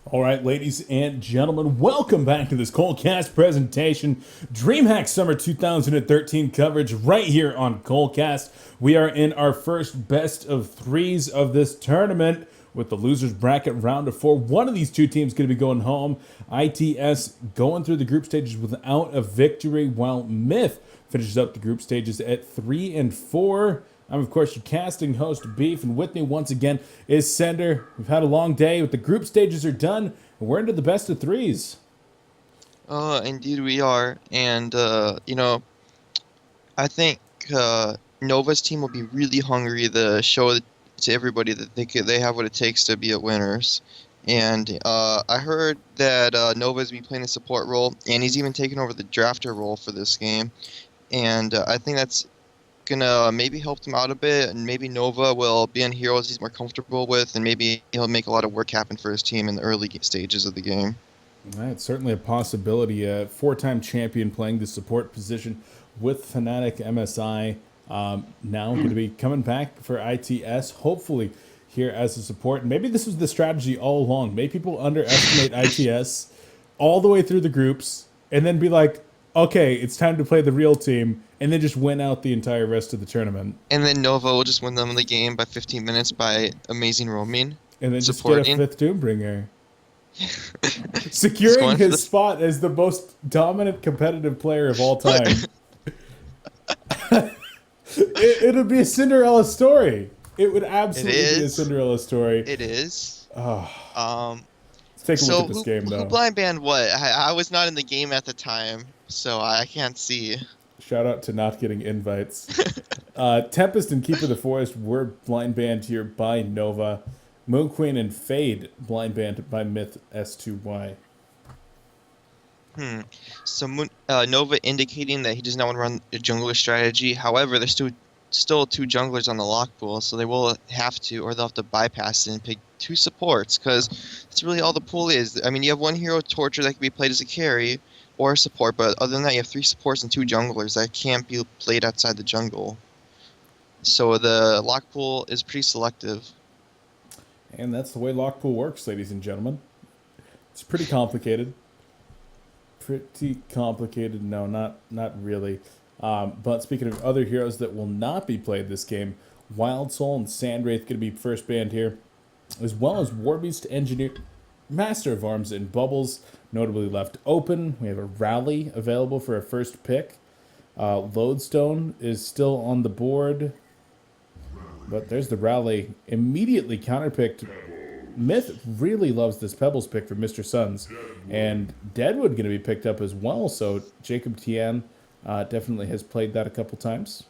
All right, ladies and gentlemen, welcome back to this Colecast presentation. Dreamhack Summer 2013 coverage right here on Colecast. We are in our first best of threes of this tournament with the losers bracket round of four. One of these two teams going to be going home. ITS going through the group stages without a victory, while MiTH finishes up the group stages at 3-4. I'm, of course, your casting host, Beef, and with me once again is Sender. We've had a long day, but the group stages are done, and we're into the best of threes. Indeed we are. And, I think Nova's team will be really hungry to show to everybody that they have what it takes to be a winners. And I heard that Nova's be playing a support role, and he's even taken over the drafter role for this game. And I think that's gonna maybe help him out a bit, and maybe Nova will be in heroes he's more comfortable with, and maybe he'll make a lot of work happen for his team in the early stages of the game. That's certainly a possibility. A four-time champion playing the support position with Fnatic MSI. Now going to be coming back for ITS, hopefully here as a support. And maybe this was the strategy all along. Maybe people underestimate ITS all the way through the groups and then be like, okay, it's time to play the real team, and then just win out the entire rest of the tournament. And then Nova will just win them the game by 15 minutes by amazing roaming. And then supporting. Just get a fifth Doombringer. Securing his spot as the most dominant competitive player of all time. It'll be a Cinderella story. It would absolutely be a Cinderella story. It is. Let's take a look at this game, though. Who blind banned what? I was not in the game at the time, so I can't see. Shout out to not getting invites. Tempest and Keeper of the Forest were blind banned here by Nova. Moon Queen and Fade blind banned by MiTH S2Y. So Nova indicating that he does not want to run a jungler strategy. However, there's still two junglers on the lock pool, so they will have to, or they'll have to bypass it and pick two supports, because that's really all the pool is. I mean, you have one hero Torture that can be played as a carry or a support, but other than that, you have three supports and two junglers that can't be played outside the jungle. So the lock pool is pretty selective. And that's the way lock pool works, ladies and gentlemen. It's pretty complicated. No, not really. But speaking of other heroes that will not be played this game, Wild Soul and Sandwraith going to be first banned here, as well as Warbeast, Engineer, Master of Arms, and Bubbles, notably left open. We have a Rally available for a first pick. Lodestone is still on the board, but there's the Rally. Immediately counterpicked. MiTH really loves this Pebbles pick for Mr. Suns, and Deadwood going to be picked up as well, so Jacob Tian definitely has played that a couple times.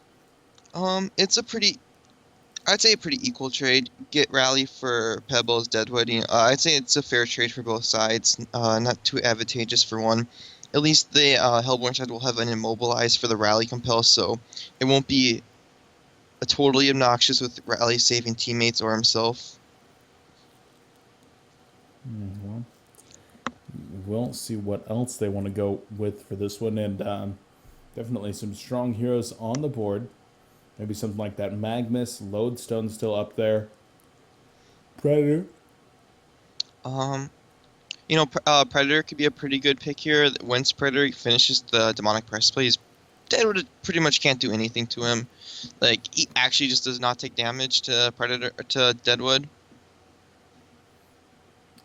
I'd say a pretty equal trade. Get Rally for Pebbles, Deadwood. I'd say it's a fair trade for both sides. Not too advantageous for one. At least the Hellborn side will have an Immobilize for the Rally compel, so it won't be a totally obnoxious with Rally saving teammates or himself. Well, we'll see what else they want to go with for this one, and definitely some strong heroes on the board. Maybe something like that. Magnus, Lodestone still up there. Predator. Predator could be a pretty good pick here. Once Predator finishes the demonic breastplate, Deadwood pretty much can't do anything to him. Like, he actually just does not take damage to Deadwood.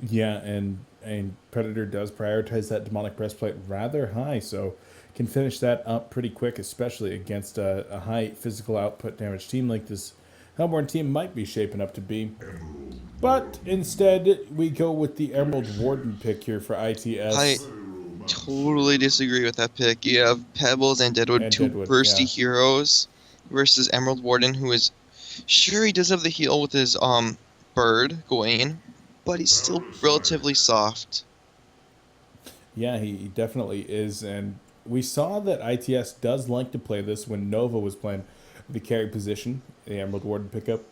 Yeah, and Predator does prioritize that demonic breastplate rather high, so can finish that up pretty quick, especially against a high physical output damage team like this Hellborn team might be shaping up to be. But instead, we go with the Emerald Warden pick here for ITS. I totally disagree with that pick. You have Pebbles and Deadwood, two bursty heroes, versus Emerald Warden, who is sure he does have the heal with his bird, Gawain, but he's still relatively soft. Yeah, he definitely is, and we saw that ITS does like to play this when Nova was playing the carry position, the Emerald Warden pickup.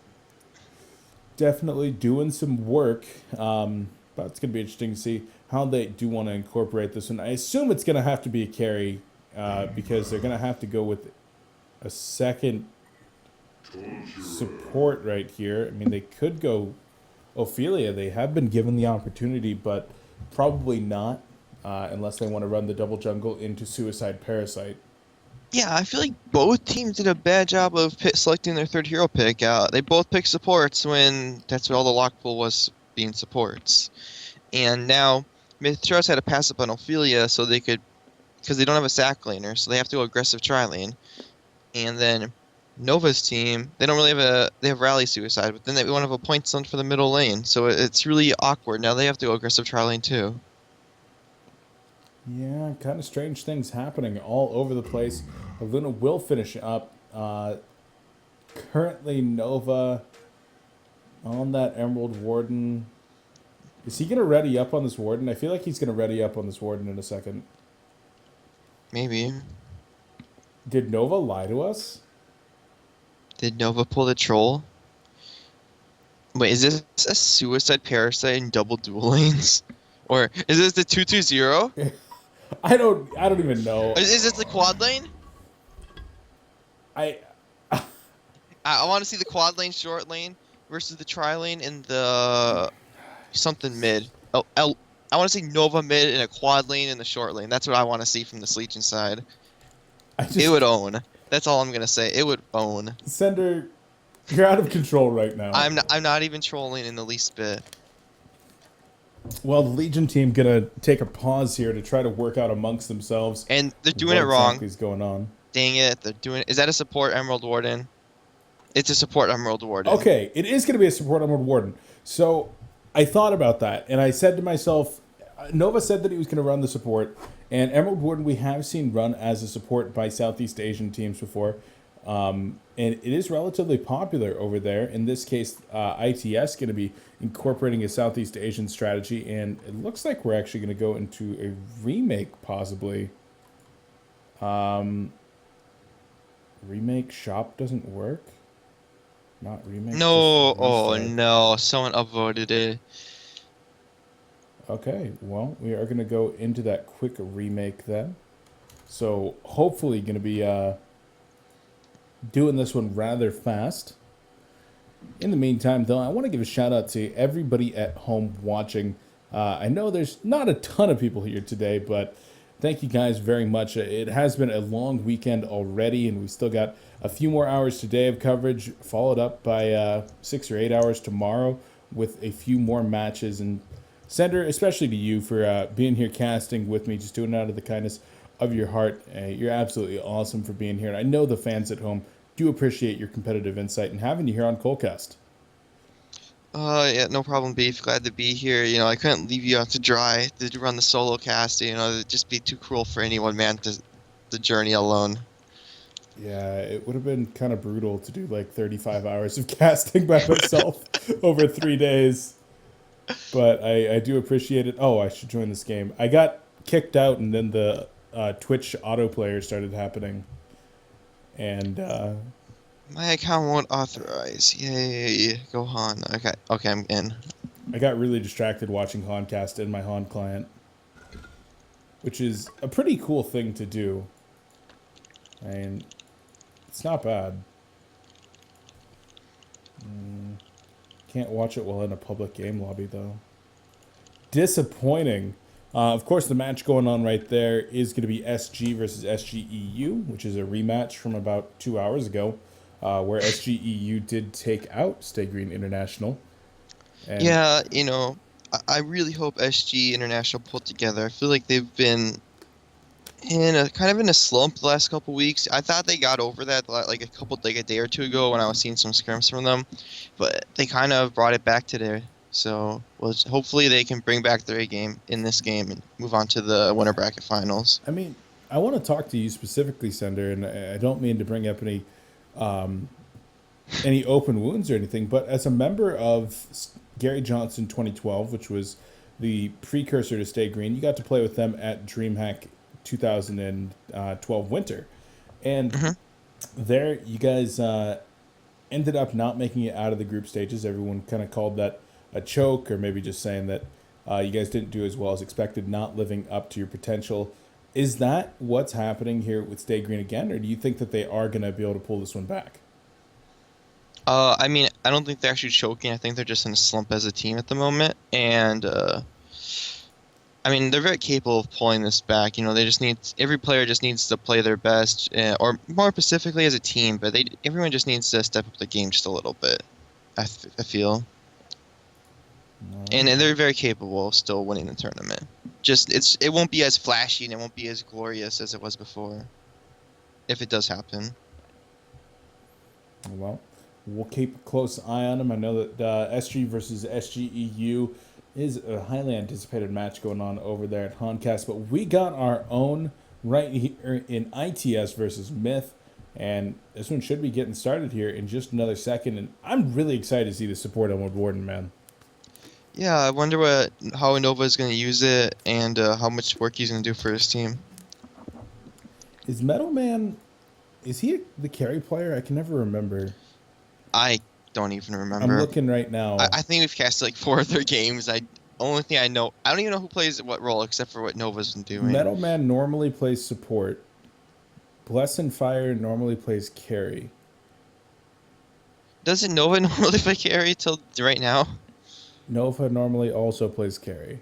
Definitely doing some work, but it's going to be interesting to see how they do want to incorporate this one. I assume it's going to have to be a carry because they're going to have to go with a second support right here. I mean, they could go Ophelia, they have been given the opportunity, but probably not unless they want to run the double jungle into Suicide Parasite. Yeah, I feel like both teams did a bad job of selecting their third hero pick. They both picked supports when that's what all the lock pool was, being supports. And now MiTH Trust had to pass up on Ophelia so they could, because they don't have a sack laner, so they have to go aggressive tri lane. And then Nova's team, they don't really have they have Rally Suicide, but then they want to have a point stun for the middle lane, so it's really awkward. Now they have to go aggressive tri lane too. Yeah, kind of strange things happening all over the place. Luna will finish up. Currently, Nova on that Emerald Warden. Is he going to ready up on this Warden? I feel like he's going to ready up on this Warden in a second. Maybe. Did Nova lie to us? Did Nova pull the troll? Wait, is this a Suicide Parasite in double dual lanes? Or is this the 2-2-0? I don't even know. Is this the quad lane? I I want to see the quad lane, short lane versus the tri lane and the something mid. Oh, I want to see Nova mid and a quad lane in the short lane. That's what I want to see from the Legion side. It would own. That's all I'm gonna say. It would own. Sender, you're out of control right now. I'm not even trolling in the least bit. Well, the Legion team gonna take a pause here to try to work out amongst themselves. And they're doing what it wrong. Exactly is going on? Dang it! They're doing. Is that a support Emerald Warden? It's a support Emerald Warden. Okay, it is going to be a support Emerald Warden. So I thought about that, and I said to myself, Nova said that he was going to run the support, and Emerald Warden we have seen run as a support by Southeast Asian teams before, and it is relatively popular over there. In this case, ITS going to be incorporating a Southeast Asian strategy, and it looks like we're actually going to go into a remake, possibly. Remake shop doesn't work. Not remake. No, oh no, someone upvoted it. Okay, well, we are going to go into that quick remake then. So hopefully going to be doing this one rather fast. In the meantime, though, I want to give a shout out to everybody at home watching. I know there's not a ton of people here today, but thank you guys very much. It has been a long weekend already, and we still got a few more hours today of coverage, followed up by 6 or 8 hours tomorrow with a few more matches. And Sender, especially to you for being here casting with me, just doing it out of the kindness of your heart. You're absolutely awesome for being here. And I know the fans at home do appreciate your competitive insight and having you here on Colecast. Yeah, no problem, Beef. Glad to be here. You know, I couldn't leave you out to dry to run the solo cast. You know, it'd just be too cruel for any one man to the journey alone. Yeah, it would have been kind of brutal to do like 35 hours of casting by myself over 3 days. But I do appreciate it. Oh, I should join this game. I got kicked out, and then the Twitch autoplayer started happening. And my account won't authorize. Yay, go Han. Okay, I'm in. I got really distracted watching Honcast in my Han client, which is a pretty cool thing to do. I mean, it's not bad. Can't watch it while in a public game lobby, though. Disappointing. Of course, the match going on right there is going to be SG versus SGEU, which is a rematch from about 2 hours ago, where SGEU did take out Stay Green International. And yeah, you know, I really hope SG International pulled together. I feel like they've been in a kind of in a slump the last couple weeks. I thought they got over that like a day or two ago when I was seeing some scrims from them, but they kind of brought it back today. So hopefully they can bring back their A game in this game and move on to the winter bracket finals. I mean, I want to talk to you specifically, Sender, and I don't mean to bring up any open wounds or anything, but as a member of Gary Johnson 2012, which was the precursor to Stay Green, you got to play with them at Dreamhack 2012 winter, and there you guys ended up not making it out of the group stages. Everyone kind of called that a choke, or maybe just saying that you guys didn't do as well as expected, not living up to your potential. Is that what's happening here with Stay Green again, or do you think that they are going to be able to pull this one back? I mean, I don't think they're actually choking. I think they're just in a slump as a team at the moment. And I mean, they're very capable of pulling this back. You know, they just need every player just needs to play their best, or more specifically as a team. But everyone just needs to step up the game just a little bit. I feel, and they're very capable of still winning the tournament. Just it won't be as flashy and it won't be as glorious as it was before, if it does happen. Well, we'll keep a close eye on them. I know that SG versus SGEU is a highly anticipated match going on over there at Honcast, but we got our own right here in ITS versus MiTH, and this one should be getting started here in just another second, and I'm really excited to see the support on Wood Warden, man. Yeah, I wonder how Nova is going to use it and how much work he's going to do for his team. Is Metal Man, is he the carry player? I can never remember. I don't even I'm remember. looking right now. I think we've casted like 4 of their games. Only thing I know, I don't even know who plays what role except for what Nova's been doing. Metal Man normally plays support. Bless and Fire normally plays carry. Doesn't Nova normally play carry till right now? Nova normally also plays carry.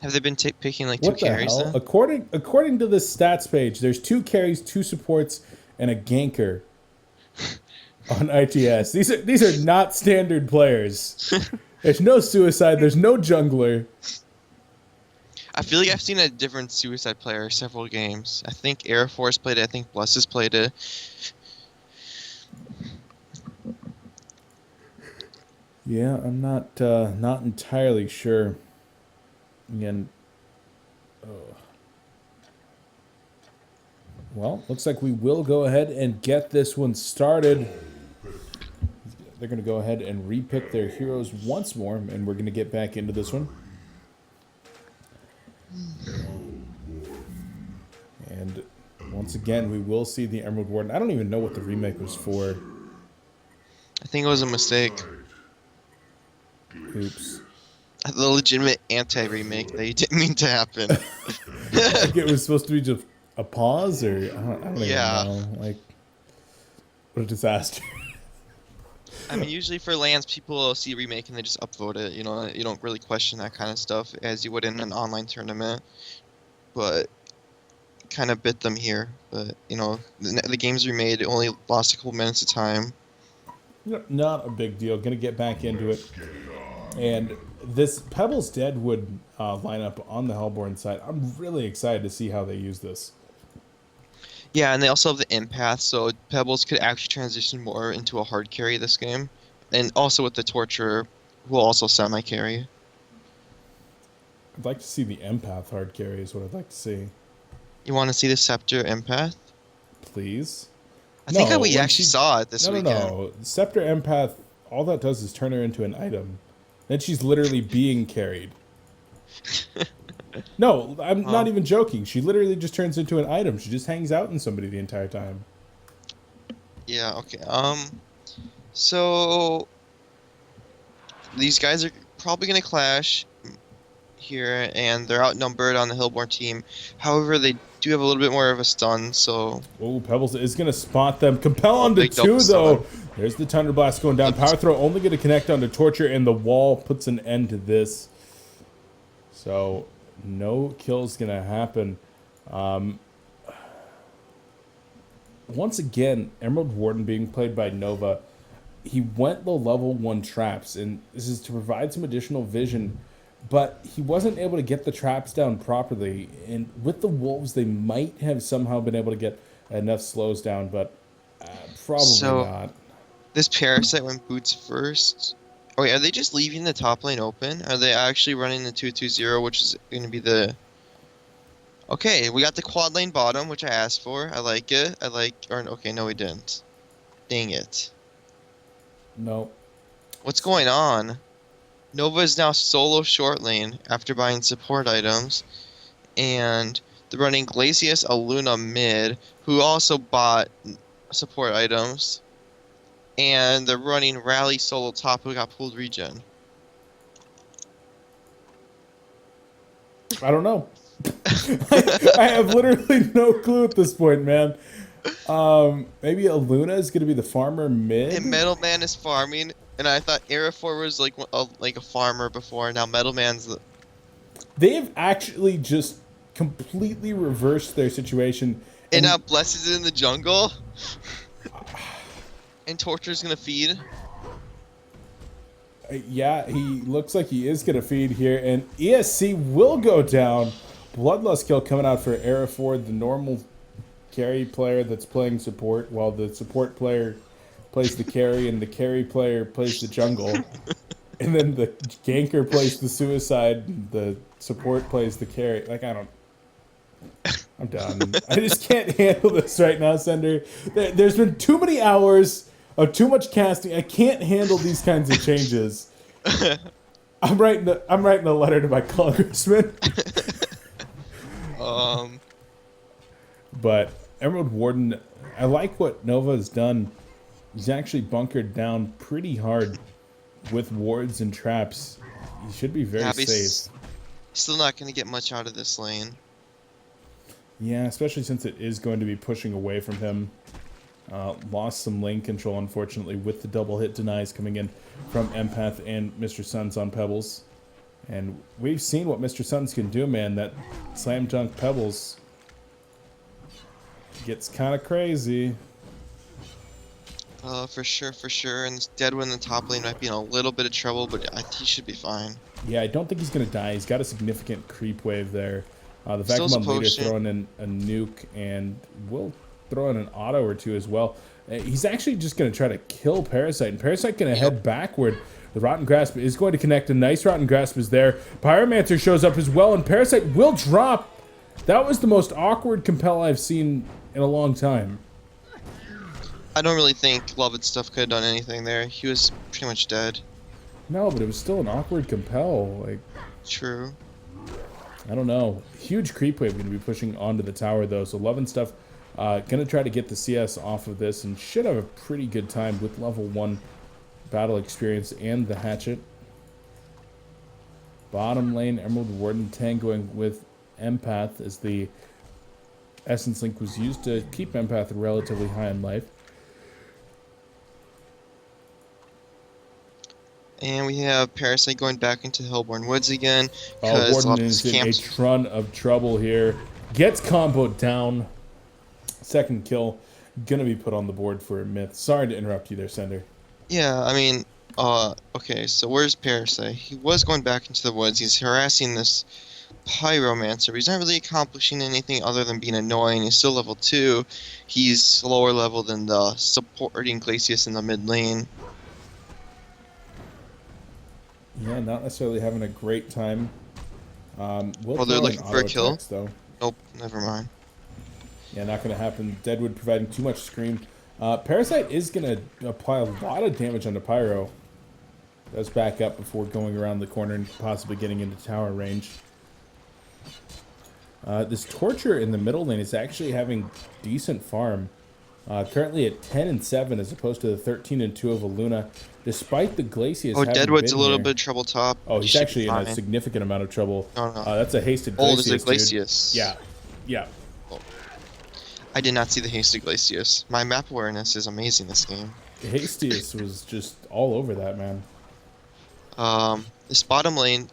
Have they been picking like What 2 the carries hell? then? According to this stats page, there's 2 carries, 2 supports, and a ganker on ITS. These are not standard players. There's no suicide. There's no jungler. I feel like I've seen a different suicide player several games. I think Air Force played it. I think Bless has played it. Yeah, I'm not entirely sure. Again, well, looks like we will go ahead and get this one started. They're going to go ahead and repick their heroes once more, and we're going to get back into this one. And once again, we will see the Emerald Warden. I don't even know what the remake was for. I think it was a mistake. Oops. The legitimate anti-remake that you didn't mean to happen. Like it was supposed to be just a pause, or I don't even know. Like, what a disaster. I mean, usually for lands, people will see remake and they just upvote it. You know, you don't really question that kind of stuff as you would in an online tournament. But kind of bit them here. But you know, the game's remade. It only lost a couple minutes of time. Not a big deal. Gonna get back into it. And this Pebbles Deadwood lineup on the Hellborn side, I'm really excited to see how they use this. Yeah, and they also have the empath, so Pebbles could actually transition more into a hard carry this game. And also with the Torturer, who will also semi-carry. I'd like to see the empath hard carry is what I'd like to see. You want to see the Scepter empath? Please? I think No, we when actually saw it this weekend. No. Scepter empath, all that does is turn her into an item. Then she's literally being carried. No, I'm not even joking. She literally just turns into an item. She just hangs out in somebody the entire time. Yeah, okay. So these guys are probably going to clash here, and they're outnumbered on the Hillborn team. However, they do have a little bit more of a stun, so... Oh, Pebbles is going to spot them. Compel onto big 2, double though. stun. There's the Thunder Blast going down. Power Throw only going to connect onto Torture, and the wall puts an end to this. So, no kill's going to happen. Once again, Emerald Warden being played by Nova. He went the level 1 traps, and this is to provide some additional vision, but he wasn't able to get the traps down properly. And with the Wolves, they might have somehow been able to get enough slows down, but probably not. This Parasite went boots first. Oh, wait, are they just leaving the top lane open? Are they actually running the 2-2-0, which is going to be the... Okay, we got the quad lane bottom, which I asked for. I like it. Okay, no, we didn't. Dang it. No. What's going on? Nova is now solo short lane after buying support items. And they're running Glacius Aluna mid, who also bought support items. And they're running Rally solo top, who got pulled regen. I don't know. I have literally no clue at this point, man. Maybe Aluna is going to be the farmer And mid. Metal Man is farming, and I thought Ro4 was like a farmer before. Now Metal Man's the. They've actually just completely reversed their situation. And now And Bless is in the jungle, and Torture's gonna feed. yeah, he looks like he is going to feed here. And ESC will go down. Bloodlust kill coming out for Era Ford, the normal carry player that's playing support, while the support player plays the carry and the carry player plays the jungle. And then the ganker plays the suicide, and the support plays the carry. Like, I'm done. I just can't handle this right now, Sender. There's been too many hours of too much casting. I can't handle these kinds of changes. I'm writing a letter to my congressman. Um, But Emerald Warden, I like what Nova has done. He's actually bunkered down pretty hard with wards and traps. He should be very yeah, but he's safe. still not gonna get much out of this lane. Yeah, especially since it is going to be pushing away from him. Lost some lane control, unfortunately, with the double hit denies coming in from Empath and Mr. Suns on Pebbles. And we've seen what Mr. Suns can do, man. That slam dunk Pebbles gets kind of crazy. For sure, for sure. And this Deadwood in the top lane might be in a little bit of trouble, but he should be fine. Yeah, I don't think he's going to die. He's got a significant creep wave there. The Still Vagabond leader potion. throwing in a nuke, and will throw in an auto or two as well. He's actually just going to try to kill Parasite, and Parasite going to head backward. The Rotten Grasp is going to connect. A nice Rotten Grasp is there. Pyromancer shows up as well, and Parasite will drop. That was the most awkward compel I've seen in a long time. I don't really think Love and Stuff could have done anything there. He was pretty much dead. No, but it was still an awkward compel. Like, True. I don't know. Huge creep wave going to be pushing onto the tower, though. So Love and Stuff going to try to get the CS off of this and should have a pretty good time with level 1 battle experience and the hatchet. Bottom lane, Emerald Warden tangoing with Empath as the Essence Link was used to keep Empath relatively high in life. And we have Parasite going back into Hellborn Woods again. Because a lot Warden of is his in a camps. ton of trouble here. Gets comboed down. Second kill. Gonna be put on the board for a MiTH. Sorry to interrupt you there, Sender. Yeah, I mean, okay, so where's Parasite? He was going back into the woods. He's harassing this Pyromancer, but he's not really accomplishing anything other than being annoying. He's still level 2. He's lower level than the supporting Glacius in the mid lane. Yeah, not necessarily having a great time. Well, they're throw looking an for a auto kill. text, though. Nope, never mind. Yeah, not going to happen. Deadwood providing too much screen. Parasite is going to apply a lot of damage onto Pyro. Does back up before going around the corner and possibly getting into tower range. This Torture in the middle lane is actually having decent farm. Currently at 10 and 7 as opposed to the 13 and 2 of Aluna. Despite the Glacius Oh, having Deadwood's a been little here. bit of trouble top. Oh, He he's should actually be in a fine. significant amount of trouble. No, no. That's a hasted Oh, Glacius. there's a dude. Glacius. Yeah, yeah. I did not see the hasted Glacius. My map awareness is amazing this game. Hastius was just all over that, man. This bottom lane,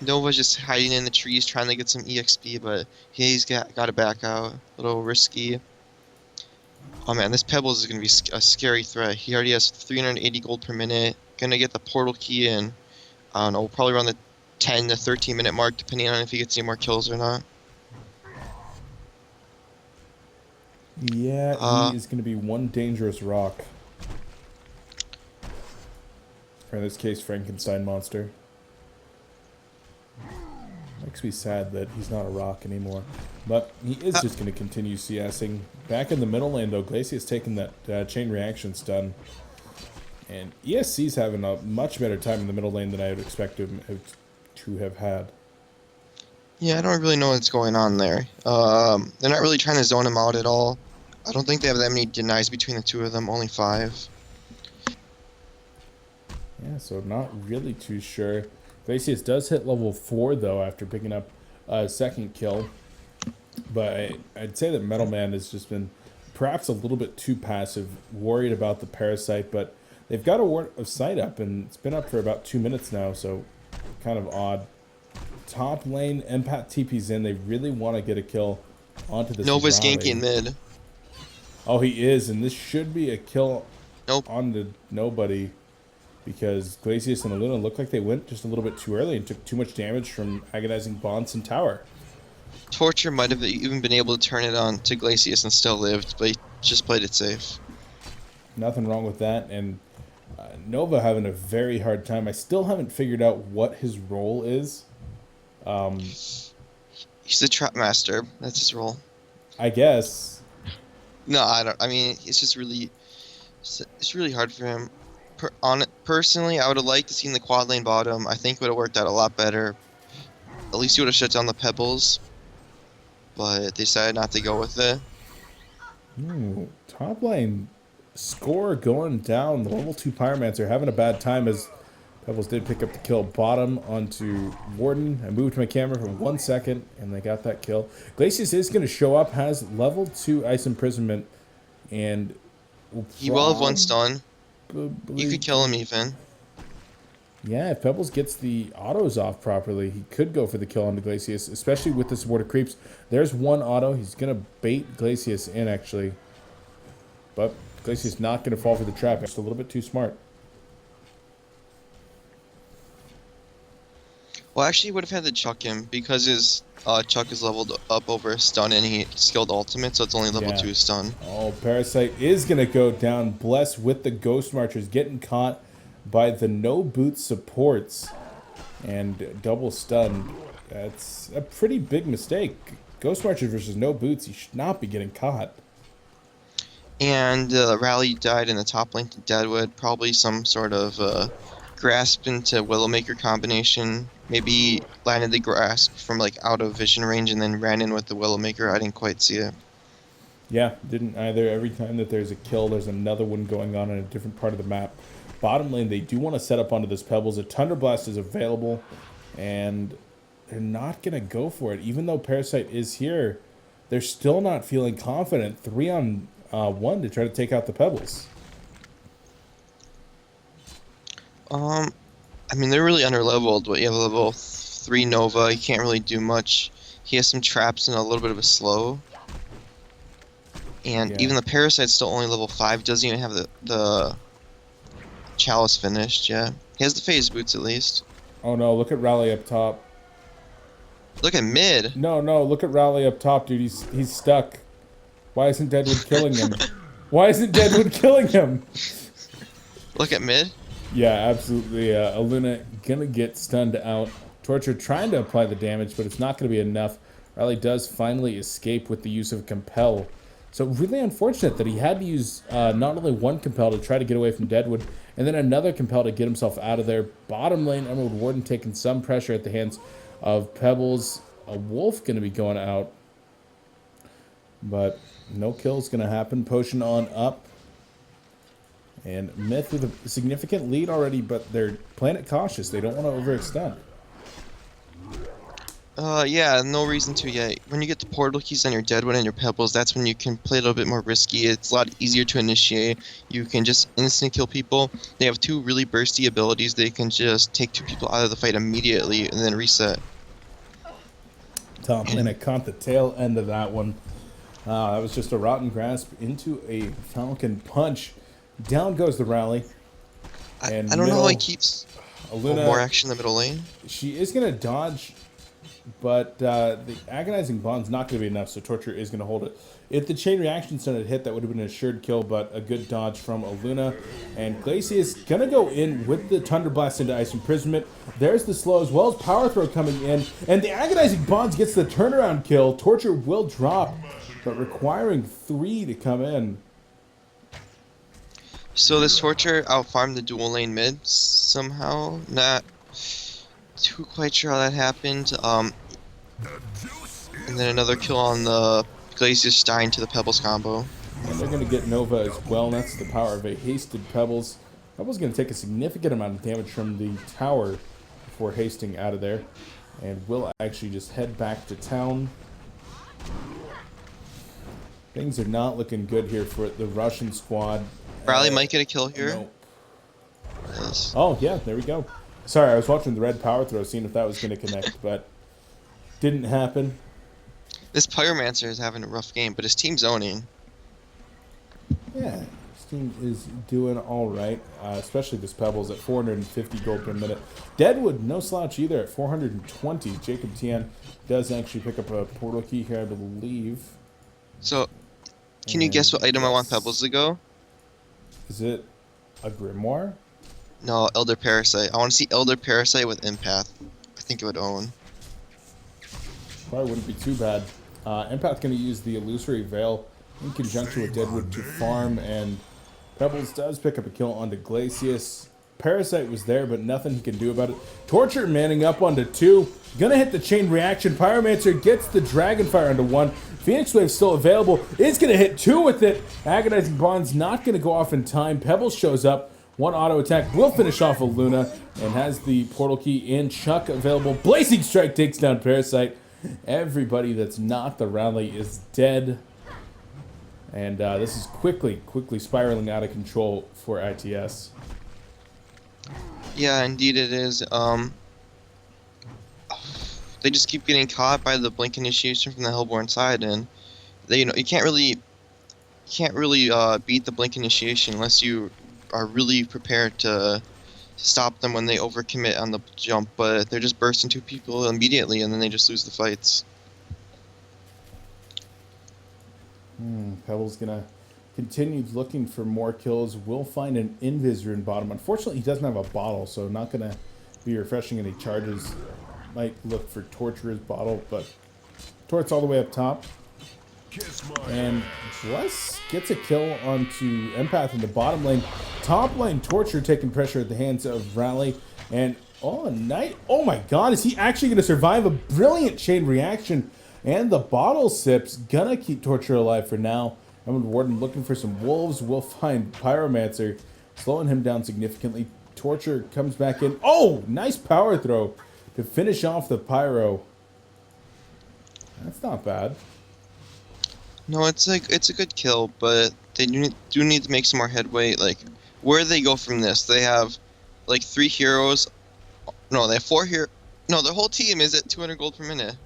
Nova's just hiding in the trees trying to get some EXP, but he's got to back out. A little risky. Oh man, this Pebbles is going to be a scary threat. He already has 380 gold per minute. Going to get the portal key in, I don't know, probably around the 10 to 13 minute mark, depending on if he gets any more kills or not. Yeah, he is going to be one dangerous rock. Or in this case, Frankenstein monster. Makes me sad that he's not a rock anymore. But he is just going to continue CSing. Back in the middle lane, though, Glacius taking that chain reaction stun. And ESC's having a much better time in the middle lane than I would expect him to have had. Yeah, I don't really know what's going on there. They're not really trying to zone him out at all. I don't think they have that many denies between the two of them, only 5. Yeah, so not really too sure. Glacius does hit level 4, though, after picking up a second kill. But I'd say that Metal Man has just been perhaps a little bit too passive, worried about the parasite, but they've got a ward of sight up, and it's been up for about 2 minutes now, so kind of odd. Top lane, Empath TP's in. They really want to get a kill onto this Nova's Raleigh. ganking mid. Oh, he is, and this should be a kill Nope. onto nobody, because Glacius and Luna looked like they went just a little bit too early and took too much damage from Agonizing Bonds and Tower. Torture might have even been able to turn it on to Glacius and still lived, but he just played it safe. Nothing wrong with that, and Nova having a very hard time. I still haven't figured out what his role is. He's the trap master. That's his role. I guess. No, I don't. I mean, it's really hard for him. Personally, I would have liked to see the quad lane bottom. I think it would have worked out a lot better. At least he would have shut down the pebbles. But they decided not to go with it. Ooh, top lane score going down. The level 2 Pyromancer having a bad time as Pebbles did pick up the kill. Bottom onto Warden. I moved my camera for 1 second and they got that kill. Glacius is going to show up, has level 2 Ice Imprisonment, and He will have one stun. You could kill him even. Yeah, if Pebbles gets the autos off properly, he could go for the kill onto Glacius, especially with the support of creeps. There's one auto. He's going to bait Glacius in, actually. But Glacius not going to fall for the trap. Just a little bit too smart. Well, actually, he would have had to chuck him because his chuck is leveled up over his stun and he skilled ultimate, so it's only level 2 stun. Oh, Parasite is going to go down. Bless with the Ghost Marchers getting caught by the no boot supports and double stun. That's a pretty big mistake. Ghost Marchers versus no boots, you should not be getting caught. And Rally died in the top lane to Deadwood. Probably some sort of grasp into Willowmaker combination. Maybe landed the grasp from like out of vision range and then ran in with the Willowmaker. I didn't quite see it. Yeah, didn't either. Every time that there's a kill, there's another one going on in a different part of the map. Bottom lane, they do want to set up onto this Pebbles. A Thunderblast is available, and they're not going to go for it. Even though Parasite is here, they're still not feeling confident. 3-on-1 to try to take out the Pebbles. I mean, they're really underleveled, but you have a level 3 Nova. He can't really do much. He has some traps and a little bit of a slow. And even the Parasite's still only level 5. Doesn't even have the Chalice finished yet. He has the phase boots at least. Oh no, look at Rally up top. Look at mid. No, look at Rally up top, dude. He's stuck. Why isn't Deadwood killing him? Why isn't Deadwood killing him? Look at mid. Yeah, absolutely. Aluna gonna get stunned out. Torture trying to apply the damage, but it's not gonna be enough. Rally does finally escape with the use of Compel. So really unfortunate that he had to use not only one Compel to try to get away from Deadwood, and then another Compel to get himself out of there. Bottom lane, Emerald Warden taking some pressure at the hands of Pebbles. A Wolf going to be going out, but no kills going to happen. Potion on up. And MiTH with a significant lead already, but they're playing it cautious. They don't want to overextend. Yeah, no reason to yet. When you get the portal keys on your Deadwood and your Pebbles, that's when you can play a little bit more risky. It's a lot easier to initiate. You can just instant kill people. They have 2 really bursty abilities. They can just take 2 people out of the fight immediately and then reset. Top lane, I caught the tail end of that one. That was just a rotten grasp into a Falcon punch. Down goes the Rally. I don't know how he keeps Aluna, more action in the middle lane. She is going to dodge, but the Agonizing Bond's not going to be enough, so Torture is going to hold it. If the Chain Reaction Stun had hit, that would have been an assured kill, but a good dodge from Aluna. And Glacius going to go in with the Thunderblast into Ice Imprisonment. There's the slow as well as Power Throw coming in. And the Agonizing Bonds gets the turnaround kill. Torture will drop, but requiring 3 to come in. So this Torture out-farmed the dual lane mid somehow. Not too quite sure how that happened. And then another kill on the Glacius Stein to the Pebbles combo. And they're going to get Nova as well, and that's the power of a hasted Pebbles. Pebbles going to take a significant amount of damage from the tower before hasting out of there. And will actually just head back to town. Things are not looking good here for the Russian squad. Rally might get a kill here. Nope. Yes. Oh, yeah, there we go. Sorry, I was watching the red power throw, seeing if that was going to connect, but didn't happen. This Pyromancer is having a rough game, but his team's owning. Yeah, this team is doing all right, especially this Pebbles at 450 gold per minute. Deadwood, no slouch either at 420. Jacob Tian does actually pick up a portal key here, I believe. So, can you guess what item I want yes. Pebbles to go? Is it a Grimoire? No, Elder Parasite. I want to see Elder Parasite with Empath. I think it would own. Probably wouldn't be too bad. Empath going to use the Illusory Veil in conjunction with Deadwood to farm, and Pebbles does pick up a kill onto Glacius. Parasite was there, but nothing he can do about it. Torture manning up onto 2. Gonna hit the chain reaction. Pyromancer gets the Dragonfire onto 1. Phoenix Wave still available. It's gonna hit 2 with it. Agonizing Bond's not gonna go off in time. Pebbles shows up. 1 auto attack will finish off of Luna and has the portal key in Chuck available. Blazing Strike takes down Parasite. Everybody that's not the rally is dead. And this is quickly spiraling out of control for ITS. Yeah, indeed it is. They just keep getting caught by the blink initiation from the Hellborn side, and they, you can't really beat the blink initiation unless you are really prepared to stop them when they overcommit on the jump. But they're just bursting 2 people immediately, and then they just lose the fights. Pebbles gonna continue looking for more kills. Will find an Invis rune bottom. Unfortunately, he doesn't have a bottle, so not gonna be refreshing any charges. Might look for Torturer's bottle, but Tort's all the way up top. And Dress gets a kill onto Empath in the bottom lane. Top lane Torture taking pressure at the hands of Rally. And oh my god, is he actually gonna survive a brilliant chain reaction? And the bottle sips gonna keep Torture alive for now. Edward Warden looking for some wolves. Will find Pyromancer, slowing him down significantly. Torture comes back in. Oh, nice power throw to finish off the Pyro. That's not bad. No, it's a good kill, but they do need to make some more headway. Like, where do they go from this? They have like 3 heroes. No, they have 4 here. No, their whole team is at 200 gold per minute.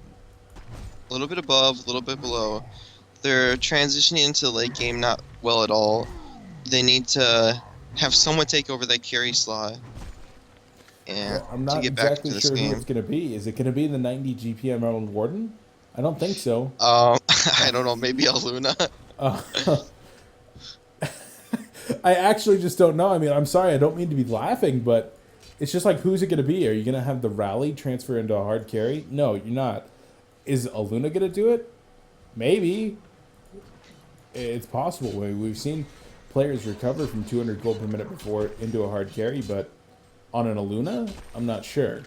A little bit above, a little bit below. They're transitioning into the late game not well at all. They need to have someone take over that carry slot. And well, I'm not to get back exactly to this sure game. who it's going to be. Is it going to be the 90 GPM Edward Warden? I don't think so. I don't know. Maybe Aluna. I actually just don't know. I mean, I'm sorry. I don't mean to be laughing, but it's just like, who's it going to be? Are you going to have the Rally transfer into a hard carry? No, you're not. Is Aluna going to do it? Maybe. It's possible. We've seen players recover from 200 gold per minute before into a hard carry, but on an Aluna, I'm not sure.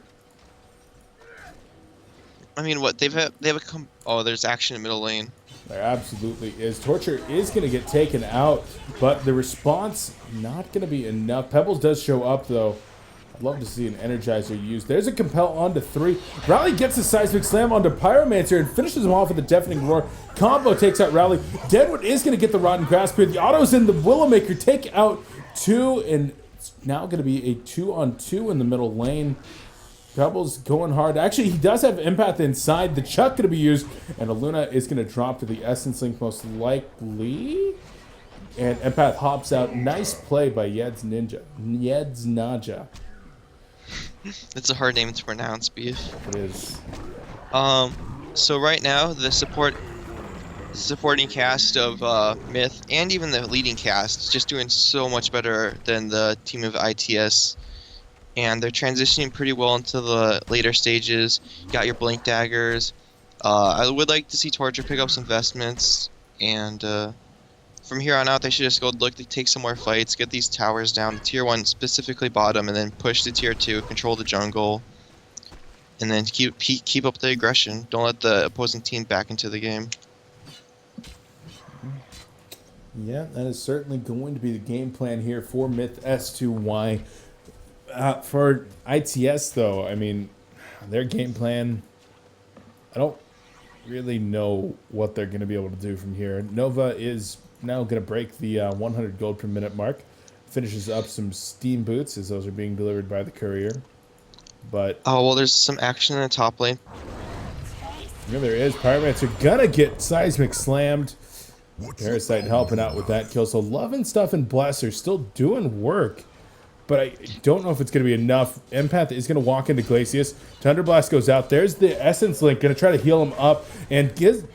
I mean, what oh, there's action in middle lane. There absolutely is. Torture is going to get taken out, but the response not going to be enough. Pebbles does show up, though. I'd love to see an Energizer used. There's a Compel onto 3. Rally gets the Seismic Slam onto Pyromancer and finishes him off with a Deafening Roar. Combo takes out Rally. Deadwood is going to get the Rotten Grasp here. The autos in the Willowmaker take out 2, and it's now going to be a 2-on-2 in the middle lane. Pebbles going hard. Actually, he does have Empath inside. The Chuck going to be used, and Aluna is going to drop to the Essence Link most likely. And Empath hops out. Nice play by Yed's Naja. It's a hard name to pronounce, Beef. It is. So right now, the supporting cast of MiTH and even the leading cast is just doing so much better than the team of ITS. And they're transitioning pretty well into the later stages. You got your Blink Daggers. I would like to see Torture pick up some investments, and from here on out, they should just go look to take some more fights, get these towers down, the tier 1 specifically bottom, and then push to tier 2, control the jungle, and then keep up the aggression. Don't let the opposing team back into the game. Yeah, that is certainly going to be the game plan here for MiTH S2Y. For ITS, though, I mean, their game plan, I don't really know what they're going to be able to do from here. Nova is now going to break the 100 gold per minute mark. Finishes up some steam boots as those are being delivered by the courier. But Oh, well, there's some action in the top lane. yeah, there is. Pyromancer gonna get seismic slammed. Parasite helping out with that kill. So Love and Stuff and Bless are still doing work. But I don't know if it's going to be enough. Empath is going to walk into Glacius. Thunderblast goes out. There's the Essence Link. Going to try to heal him up. And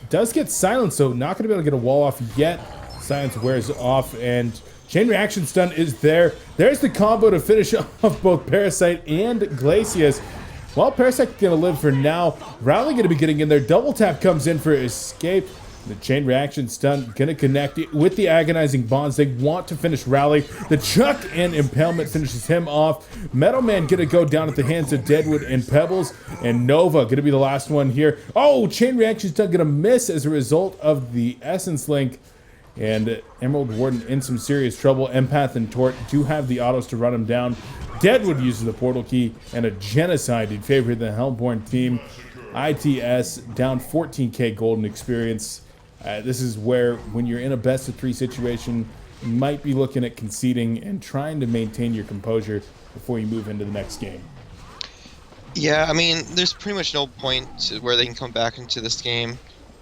does get silenced, so not going to be able to get a wall off yet. Silence wears off. And Chain Reaction Stun is there. There's the combo to finish off both Parasite and Glacius. Well, Parasite's going to live for now. Rowley going to be getting in there. Double Tap comes in for Escape. The Chain Reaction Stun going to connect it with the Agonizing Bonds. They want to finish Rowley. The Chuck and Impalement finishes him off. Metal Man going to go down at the hands of Deadwood and Pebbles. And Nova going to be the last one here. Oh, Chain Reaction Stun going to miss as a result of the Essence Link. And Emerald Warden in some serious trouble. Empath and Tort do have the autos to run him down. Deadwood uses the portal key and a genocide in favor of the Hellborn team. ITS down 14k golden experience. This is where, when you're in a best-of-3 situation, you might be looking at conceding and trying to maintain your composure before you move into the next game. Yeah, I mean, there's pretty much no point to where they can come back into this game.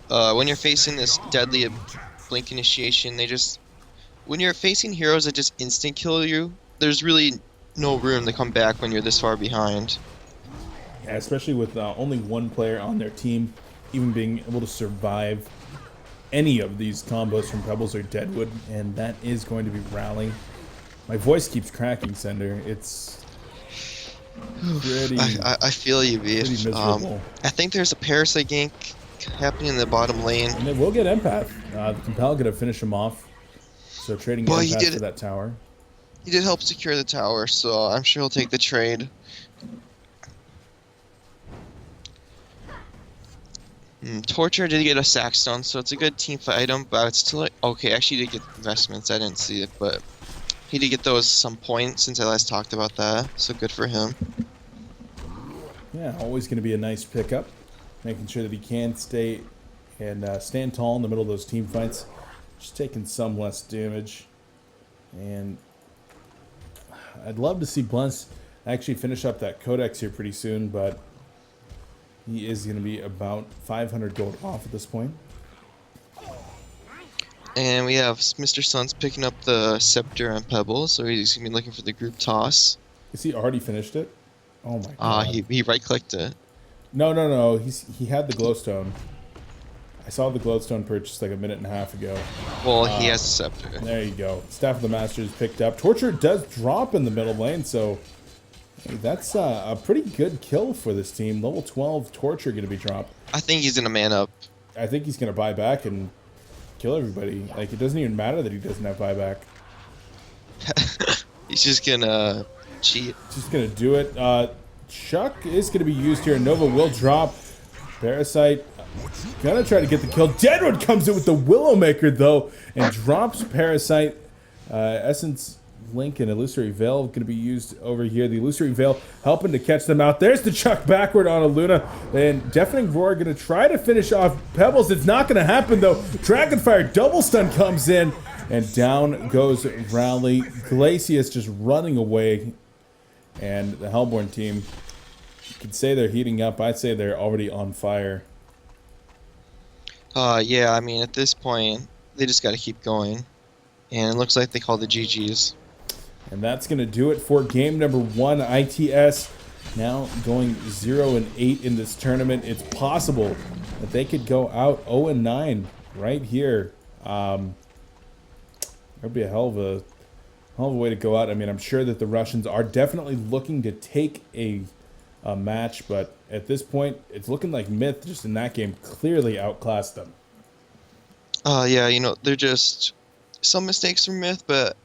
When you're facing this deadly blink initiation, when you're facing heroes that just instant kill you, there's really no room to come back when you're this far behind. Yeah, especially with only one player on their team even being able to survive any of these combos from Pebbles or Deadwood, and that is going to be Rowley. My voice keeps cracking, Sender. It's pretty... I feel you, Beef. Pretty miserable. I think there's a Parasite gank happening in the bottom lane. And they will get Empath. The Compel going to finish him off. So trading Empath for that tower. He did help secure the tower, so I'm sure he'll take the trade. Torture did get a sack stone, so it's a good team fight item, but it's still like, okay, actually he did get investments, I didn't see it, but he did get those some points since I last talked about that, so good for him. Yeah, always going to be a nice pickup, making sure that he can stay and stand tall in the middle of those team fights, just taking some less damage. And I'd love to see Blunts actually finish up that Codex here pretty soon, but he is going to be about 500 gold off at this point. And we have Mr. Sun's picking up the Scepter and Pebbles, so he's going to be looking for the group toss. Is he already finished it? Oh my god. He right-clicked it. No. He had the glowstone. I saw the glowstone purchased like a minute and a half ago. Well, he has the Scepter. There you go. Staff of the Master is picked up. Torture does drop in the middle lane, so hey, that's a pretty good kill for this team. Level 12 Torture going to be dropped. I think he's going to man up. I think he's going to buy back and kill everybody. Like, it doesn't even matter that he doesn't have buyback. He's just going to cheat. Just going to do it. Chuck is going to be used here. Nova will drop. Parasite gonna try to get the kill. Deadwood comes in with the Willowmaker, though, and drops Parasite. Essence Link and Illusory Veil going to be used over here. The Illusory Veil helping to catch them out. There's the Chuck backward on a Luna. And Deafening Roar going to try to finish off Pebbles. It's not going to happen, though. Dragonfire double stun comes in, and down goes Rowley. Glacius just running away. And the Hellborn team, you could say they're heating up. I'd say they're already on fire. Yeah, I mean, at this point, they just got to keep going. And it looks like they called the GGs. And that's going to do it for game number 1. ITS now going 0-8 in this tournament. It's possible that they could go out 0-9 right here. That'd be a hell of a way to go out. I mean, I'm sure that the Russians are definitely looking to take a match, but at this point, it's looking like MiTH just in that game clearly outclassed them. Yeah, you know, they're just some mistakes from MiTH, but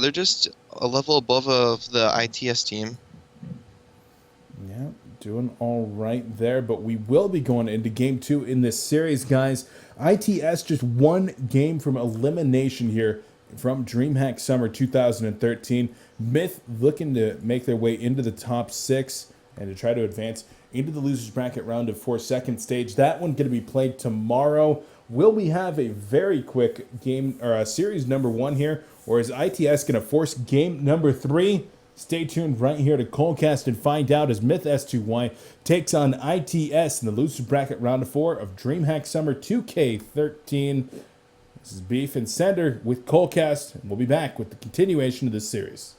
they're just a level above of the ITS team. Yeah, doing all right there, but we will be going into game 2 in this series, guys. ITS just one game from elimination here from Dreamhack Summer 2013. MiTH looking to make their way into the top 6 and to try to advance into the losers bracket round of 4 second stage. That one going to be played tomorrow. Will we have a very quick game or a series number 1 here, or is ITS going to force game number 3? Stay tuned right here to Colecast and find out as MiTH S2Y takes on ITS in the losers bracket round of 4 of Dreamhack Summer 2K13. This is Beef and Sender with Colecast, and we'll be back with the continuation of this series.